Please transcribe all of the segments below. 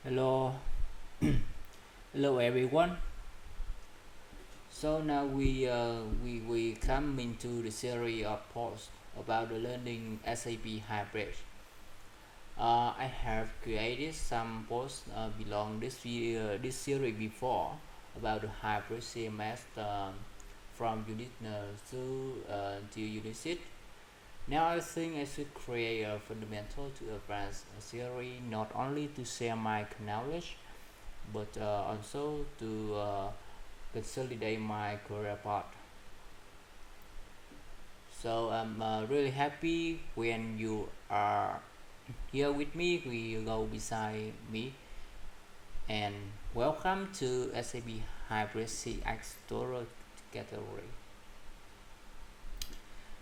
Hello, hello everyone. So now we come into the series of posts about the learning SAP Hybris. I have created some posts belong this series before about the Hybris CMS from unit to unit 6. Now I think I should create a fundamental to advanced series not only to share my knowledge but also to consolidate my career path. So I'm really happy when you are here with me. We go beside me and welcome to SAP Hybrid CX Store category.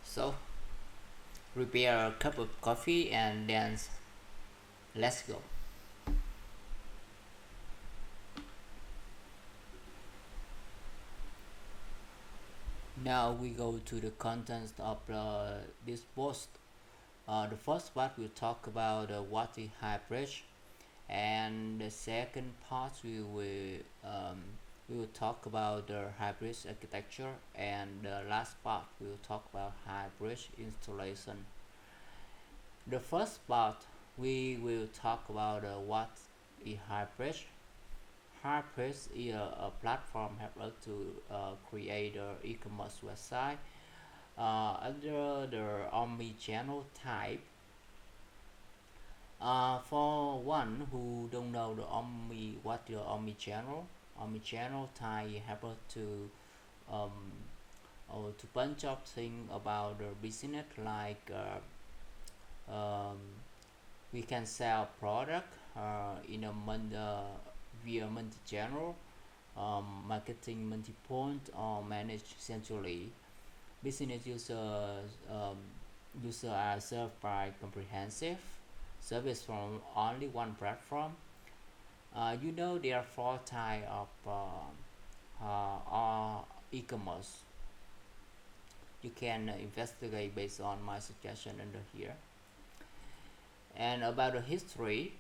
So prepare a cup of coffee and then let's go. Now we go to the contents of this post. The first part will talk about what is hybrid, and the second part we will talk about the hybrid architecture, and the last part we will talk about hybrid installation. The first part we will talk about what is hybrid. Hybrid is a platform help us to create an e-commerce website under the omni-channel type. For one who don't know what the omni-channel type help us to um, to bunch of things about the business like we can sell product in a via multi-channel, marketing multi-point or managed centrally. Business users are served by comprehensive service from only one platform. There are four types of e-commerce. You can investigate based on my suggestion under here. And about the history,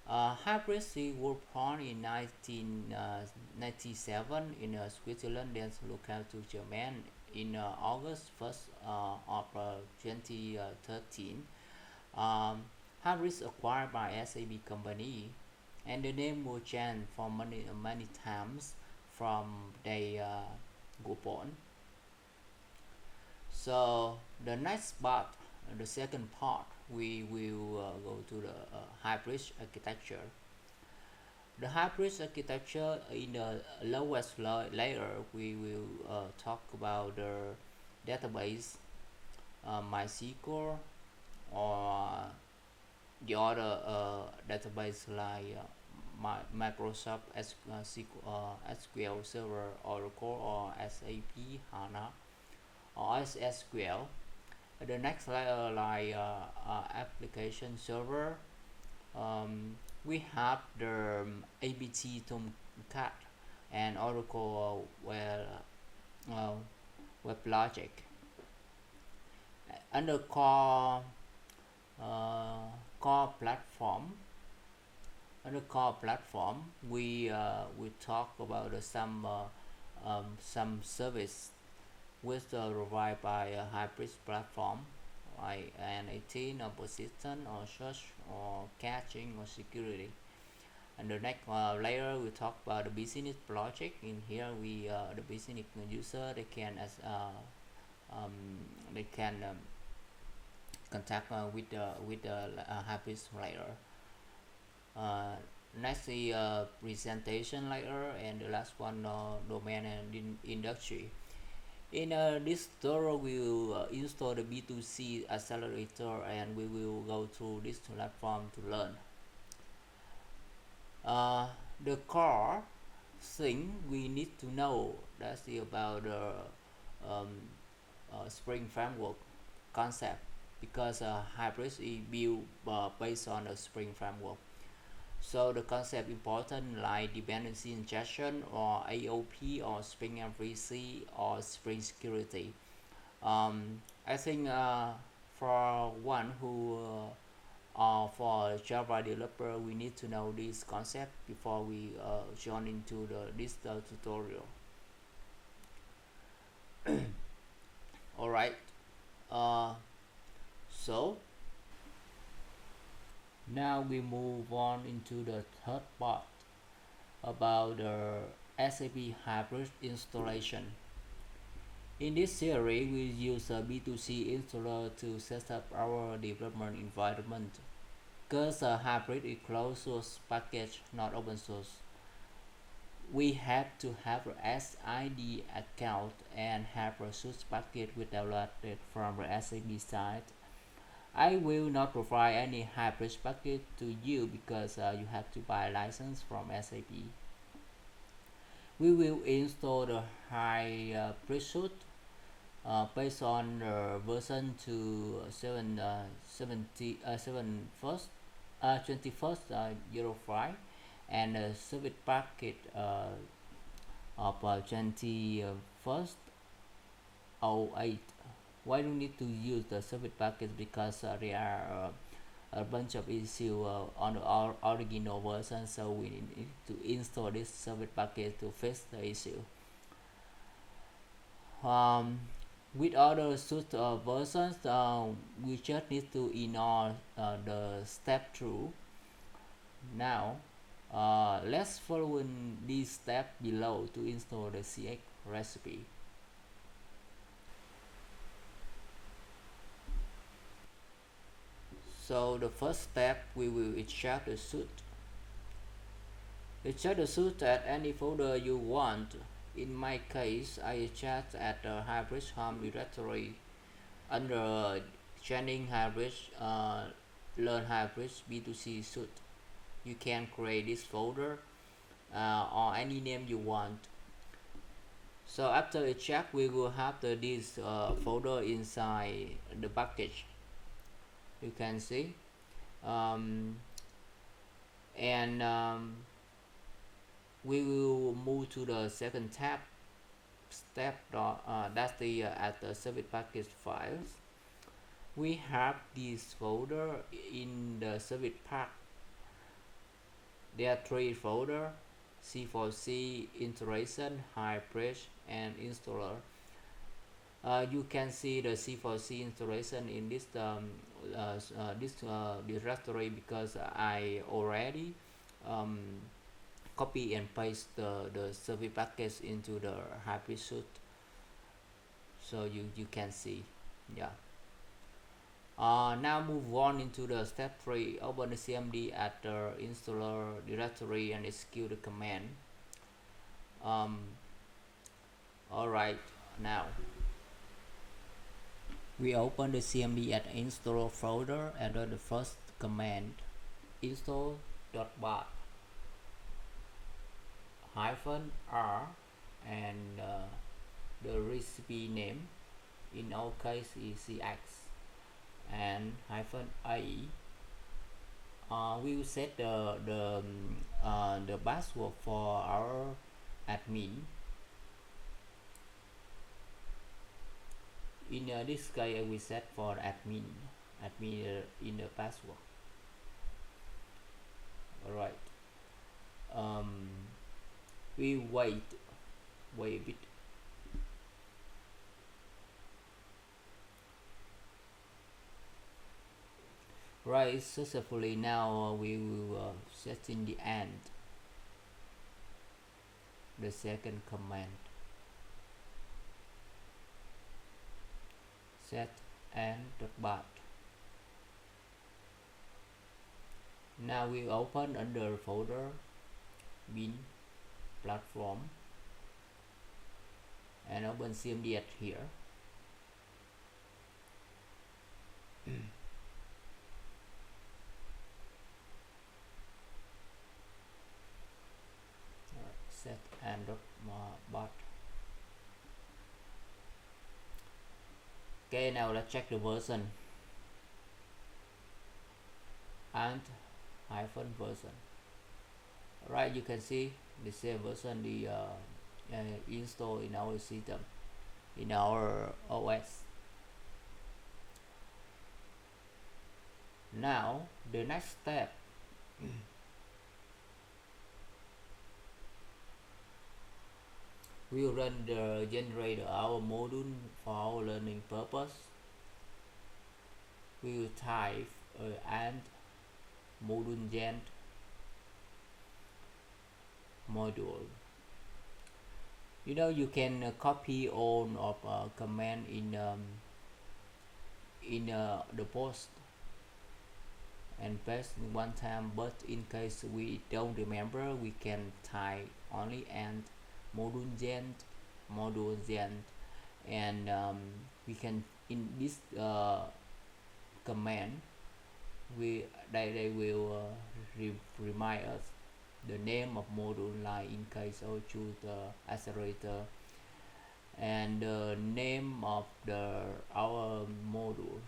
Hybris was born in 1997 in Switzerland, then located to Germany in August 1st of 2013. Hybris acquired by SAB company, and the name will change for many times from they go on. So the next part, the second part, we will go to the hybrid architecture. The hybrid architecture in the lowest layer, we will talk about the database, MySQL, or the other database like Microsoft SQL Server, Oracle, or SAP HANA, or SQL. The next layer like application server, we have the ABT Tomcat and Oracle uh, Web Logic. Under uh, core platform, under core platform, we talk about some service with provided by a hybrid platform like an 18 or persistent or search or caching or security. And the next layer we talk about the business project. In here we the business user um, they can contact with the hybrid layer. uh, Next is presentation layer, and the last one domain and industry. In this tutorial, we will install the B2C accelerator, and we will go through this platform to learn. Uh, the core thing we need to know that's about the um, Spring Framework concept, because Hybris is built based on the Spring Framework. So the concept important like dependency injection or AOP or Spring MVC or Spring Security. I think for one who for Java developer, we need to know this concept before we join into this tutorial. All right. Uh, so now we move on into the third part about the SAP Hybris installation. In this series, we use a B2C installer to set up our development environment. Because Hybris is closed source package, not open source, we have to have a SID account and have a source package with downloaded from the SAP site. I will not provide any Hybris package to you because you have to buy a license from SAP. We will install the Hybris suite based on the version to 21st 05 and the service packet of 21st 08. Why do we need to use the service packet? Because there are a bunch of issues on the original version, so we need to install this service packet to fix the issue. With other suite versions, we just need to ignore the step through. Now let's follow in this step below to install the CX recipe. So the first step, we will extract the suite. Extract the suite at any folder you want. In my case, I extract at the Hybris home directory under training Hybris, learn Hybris B2C suite. You can create this folder or any name you want. So after extract, we will have this folder inside the package. You can see, we will move to the second step. That's the at the service package files. We have this folder in the service pack. There are three folders: C4C, integration, Hybris, and installer. You can see the C4C installation in this directory because I already copy and paste the service package into the Hybris suite, so you can see. Yeah. Now move on into the step 3. Open the CMD at the installer directory and execute the command. Alright, now we open the CMD at installer folder and run the first command, install.bat -r and the recipe name, in our case is CX, and -a. We will set the password for our admin. In this case, I will set for admin in the password. Alright. We wait a bit. Right, successfully. Now we will set in the end the second command, set and.bat. Now we open under folder bin platform and open CMD at here. Set and.bat. Okay, now let's check the version and -version. Right, you can see the same version installed in our system, in our OS. Now the next step, we will run the generate our module for our learning purpose. We will type and module gen module. You know, you can copy all of command in the post and paste one time, but in case we don't remember, we can type only and module gen, and we can in this command they will remind us the name of module, like in case I choose the accelerator, and the name of our module.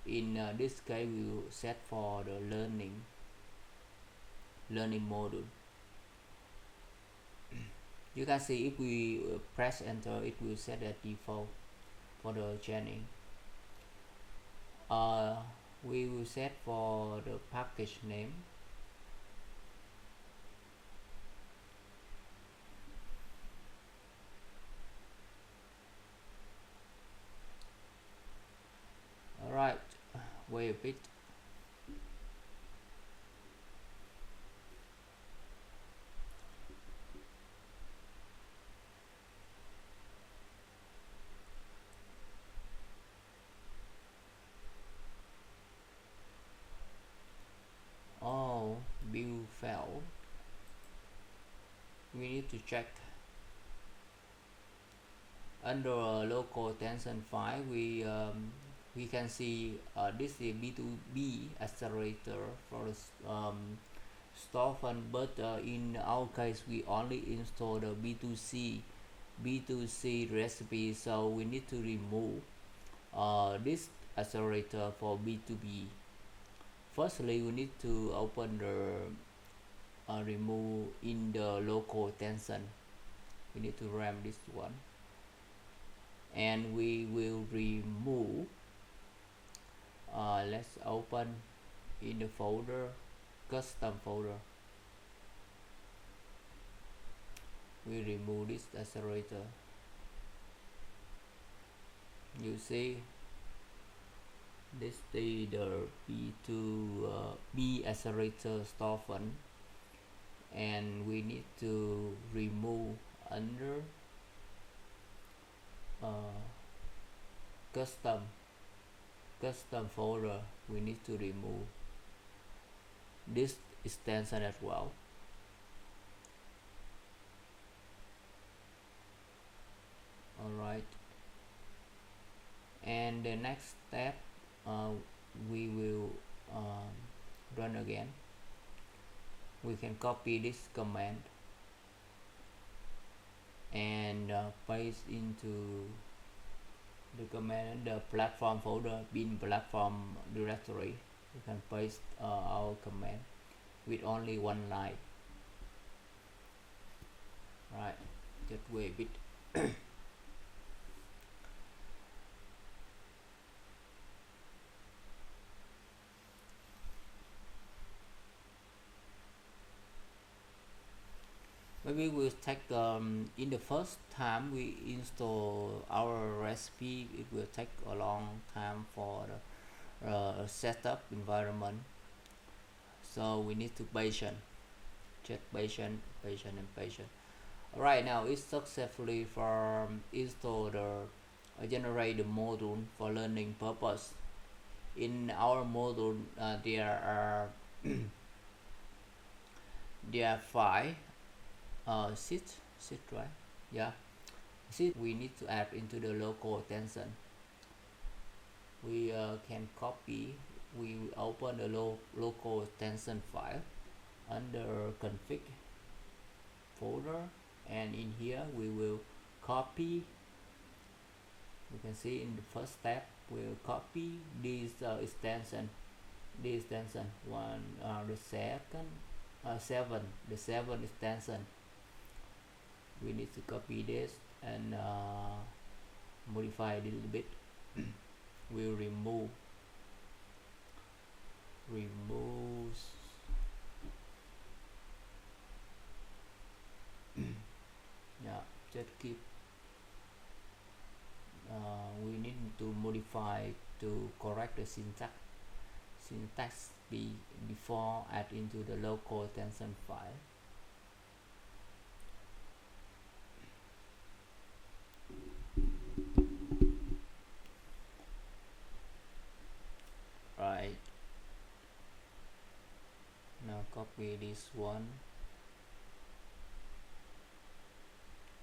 In this case, we will set for the learning module. You can see if we press enter, it will set the default for the chaining. We will set for the package name. Alright, wait a bit. Oh, build failed. We need to check under local tension file. We can see this is B2B accelerator for the store fund, but in our case we only install the B2C recipe, so we need to remove this accelerator for B2B. Firstly, we need to open the remove in the local tension. We need to ram this one, and we will remove. Let's open in the folder, custom folder. We remove this accelerator. You see, this is the B2B accelerator store fund, and we need to remove under custom folder. We need to remove this extension as well. Alright, and the next step, we will run again. We can copy this command and paste into the command the platform folder, bin platform directory. You can paste our command with only one line. Right, just wait a bit. Maybe we'll take in the first time we install our recipe, it will take a long time for the setup environment, so we need to patient, just patient. Right now it's successfully from install the generate the module for learning purpose. In our module there are there are 5 sit right, yeah, sit. We need to add into the local tension. We can copy. We open the local tension file under config folder, and in here we will copy. You can see in the first step we'll copy this extension, one, the second 7, the 7 extension. We need to copy this and modify it a little bit. We'll remove remove. Yeah, just keep we need to modify to correct the syntax before add into the local extension file. Right, now copy this one.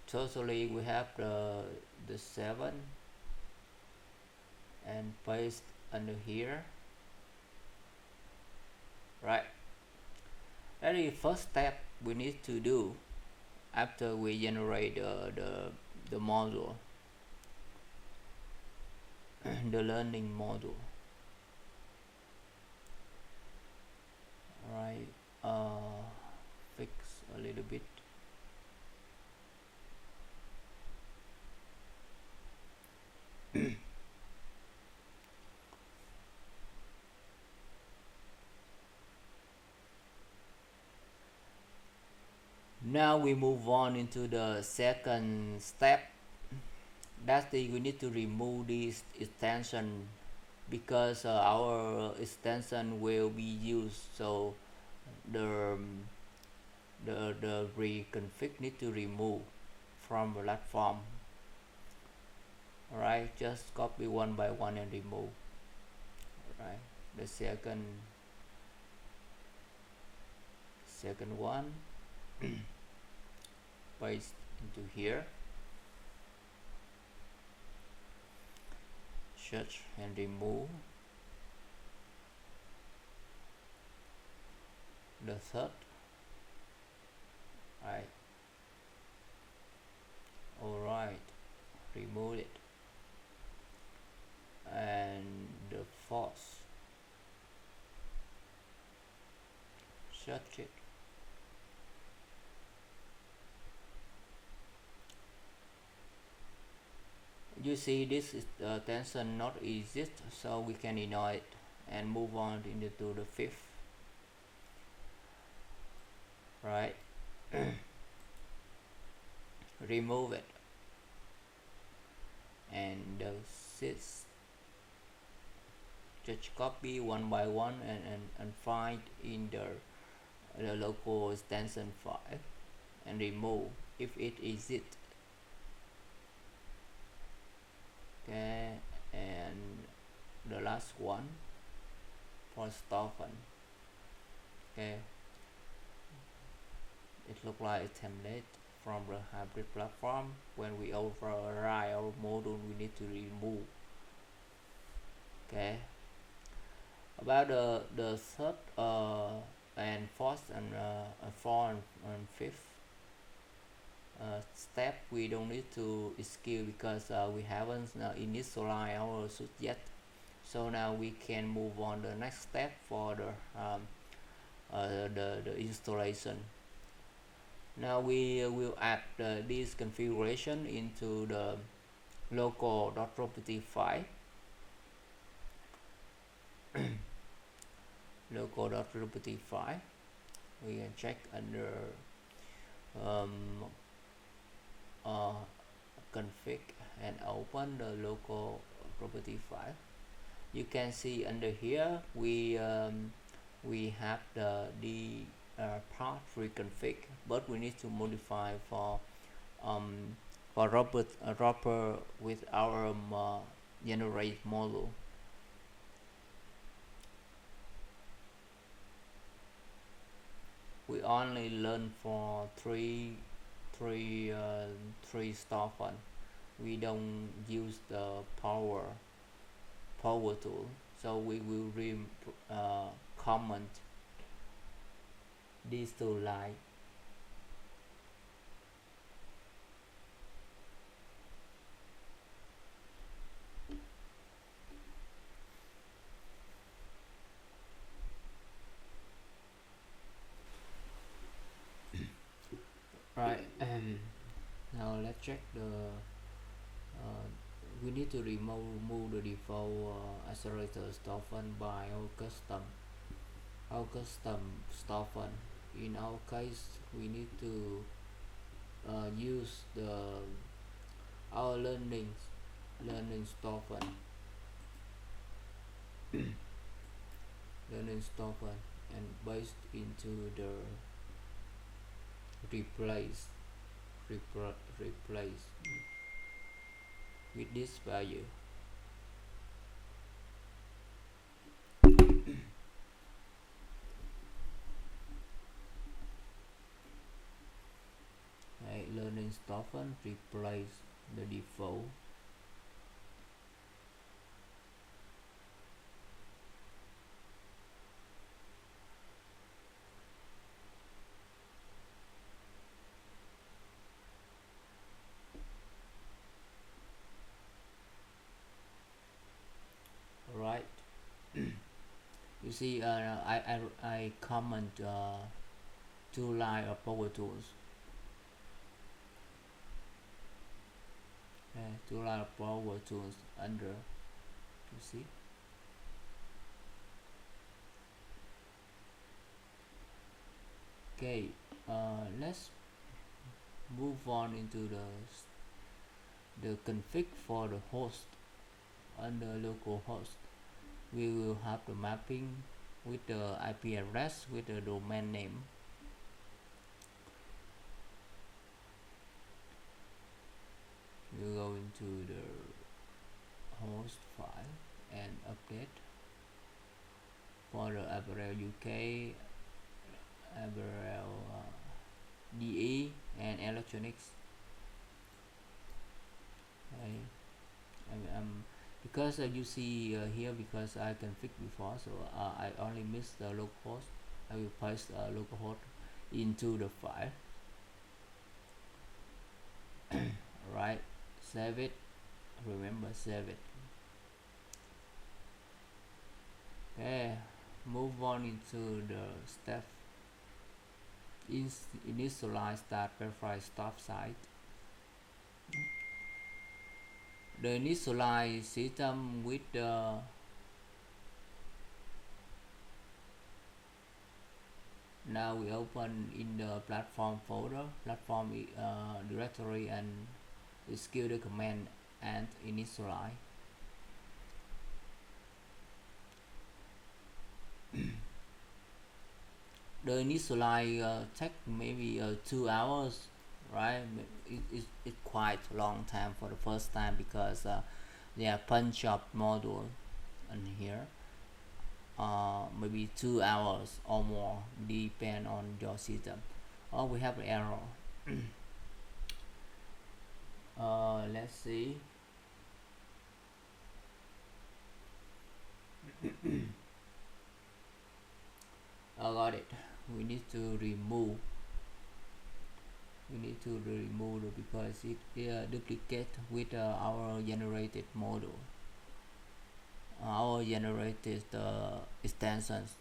Totally we have the 7 and paste under here. Right, that is first step we need to do after we generate the module, the learning module. Right, fix a little bit. Now we move on into the second step. That's the we need to remove this extension because our extension will be used. So the reconfig need to remove from the platform. Alright, just copy one by one and remove. Alright, the second one paste into here, search and remove. The third, right, alright, remove it. And the fourth, search it. You see this is tension not exist, so we can ignore it and move on into the fifth. Right, remove it. And the sixth, just copy one by one and find in the local extension file and remove if it exists. Okay, and the last one for Stefan. Okay, it looks like a template from the Hybris platform. When we override our module, we need to remove. Okay, about the third and fourth and fourth and fifth step, we don't need to execute because we haven't initialized our suite yet. So now we can move on the next step for the installation. Now we will add this configuration into the local.property file. Local.property file, we can check under config and open the local property file. You can see under here we have the path reconfig, but we need to modify for wrapper with our generate module. We only learn for three storefront. We don't use the power tool, so we will comment these two lines. Right, now let's check the we need to remove the default accelerator storefront by our custom. our custom stuff. And in our case we need to use the our learning stuff learning stuff and based into the replace replace with this value. Right, learning stuff and replace the default. Right. You see, I comment two line of power tools. Two line of power tools under. You see. Okay. Let's move on into the config for the host. Under localhost, we will have the mapping with the IP address with the domain name. You go into the host file and update for the Avril UK, Avril DE and electronics. Okay. Because you see here, because I configured before, so I only missed the localhost. I will paste localhost into the file. Right, save it. Remember, save it. Okay, move on into the step. Initialize that verify stop site. The initialize system with the now we open in the platform folder, platform directory, and execute the command and initialize. The initialize take maybe 2 hours, right? It's quite a long time for the first time because there are bunch of module in here. Maybe 2 hours or more, depend on your system. Oh, we have an error. Let's see. I got it. We need to remove it because it duplicate with our generated model, our generated extensions.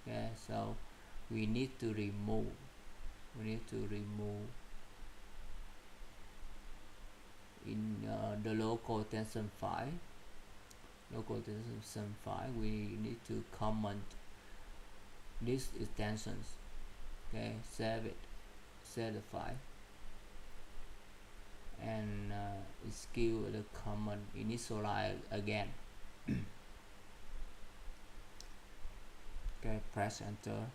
Okay, so we need to remove in the local extension file. We need to comment these extensions. Okay, save the file and execute the command initialize again. Okay, press enter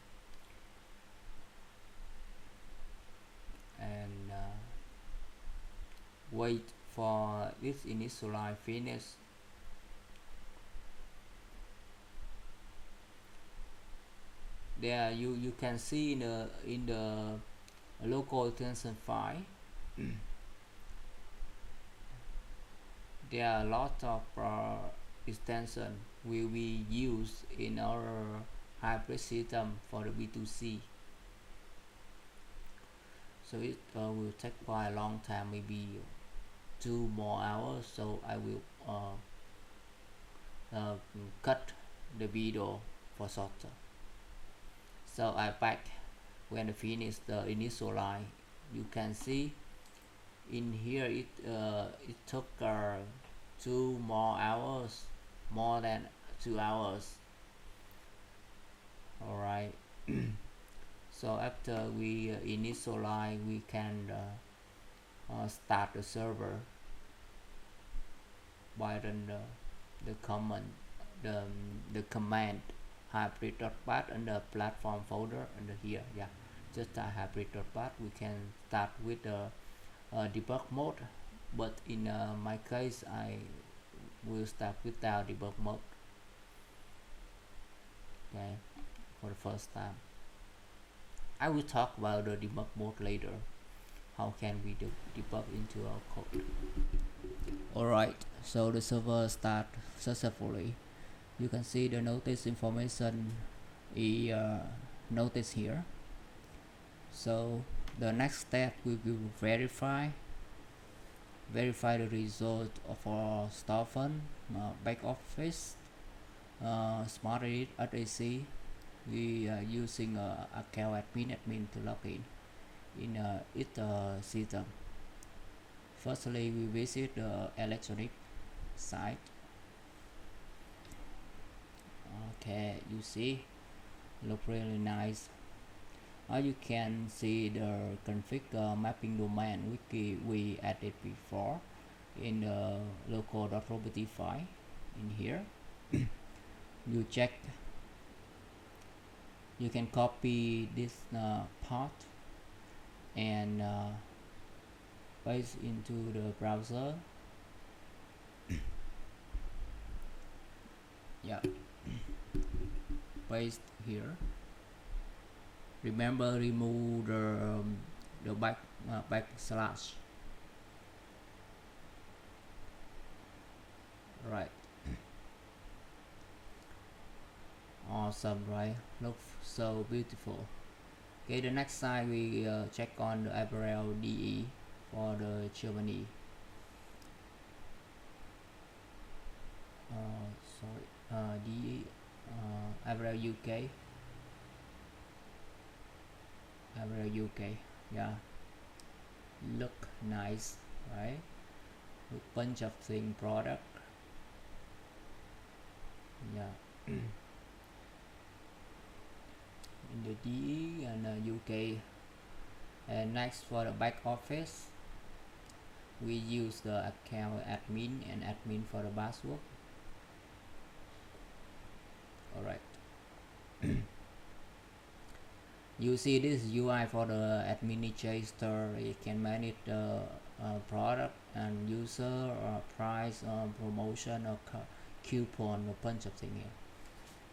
and wait for this initialize finish. There you can see in the local extension file there are a lot of extension will be used in our Hybris system for the B2C. So it will take quite a long time, maybe 2 more hours. So I will cut the video for shorter. So I back when I finish the initialize. You can see in here it took 2 more hours, more than 2 hours. Alright. So after we initialize, we can start the server by run the command, the command hybris.bat under platform folder under here. Yeah, just a hybris.bat. We can start with the debug mode, but in my case I will start without debug mode. Okay, for the first time. I will talk about the debug mode later. How can we debug into our code? Alright, so the server start successfully. You can see the notice information is notice here. So the next step we will verify the result of our storefront, back office, smart edit SAC. We are using account admin to log in its system. Firstly, we visit the electronic site. Okay, you see, look really nice. You can see the config mapping domain which we added before in the local.property file in here. You check, you can copy this part and paste into the browser. Yeah, paste here. Remember, remove the backslash. Right. Awesome, right? Looks so beautiful. Okay, the next side we check on the April DE for the Germany. DE April UK. April UK. Yeah, look nice, right? With bunch of thing product. Yeah. In the DE and UK. And next, for the back office, we use the account admin and admin for the password. Alright. You see this UI for the administrator. You can manage the product and user or price or promotion or coupon, a bunch of things here.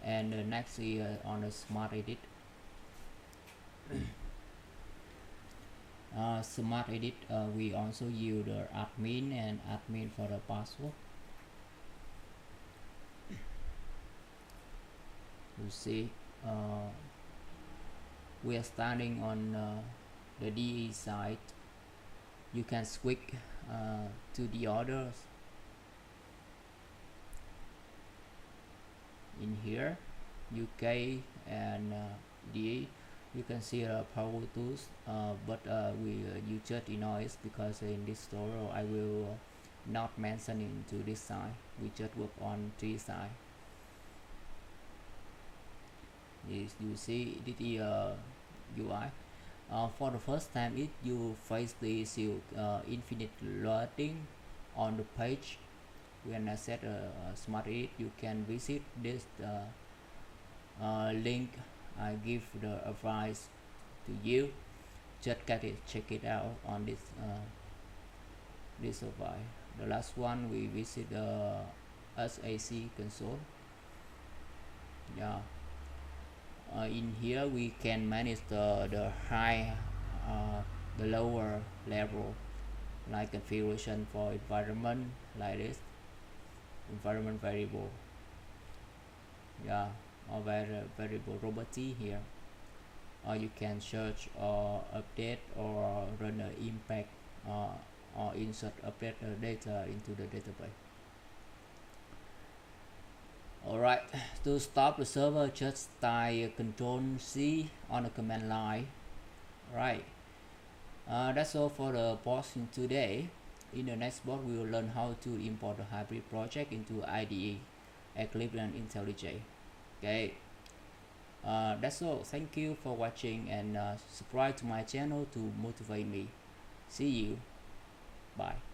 And the next is on the smart edit. Smart edit, we also use the admin and admin for the password. You see, we are starting on the DE side. You can switch to the others in here, UK and DE. You can see power tools, but we use just noise because in this tutorial I will not mention into this side. We just work on three side. Yes, you see this is UI. For the first time, if you face the issue infinite loading on the page, when I set a smart edit, you can visit this link. I give the advice to you. Just check it out on this survey. The last one we visit the SAC console. Yeah. In here we can manage the high, the lower level, like configuration for environment, like this environment variable. Yeah, or variable property here. Or you can search or update or run an impact or insert update data into the database. Alright, to stop the server, just type Ctrl+C on the command line. Right, that's all for the posting today. In the next board, we will learn how to import the Hybris project into IDE. Eclipse and Intellij. Okay, that's all. Thank you for watching, and subscribe to my channel to motivate me. See you. Bye.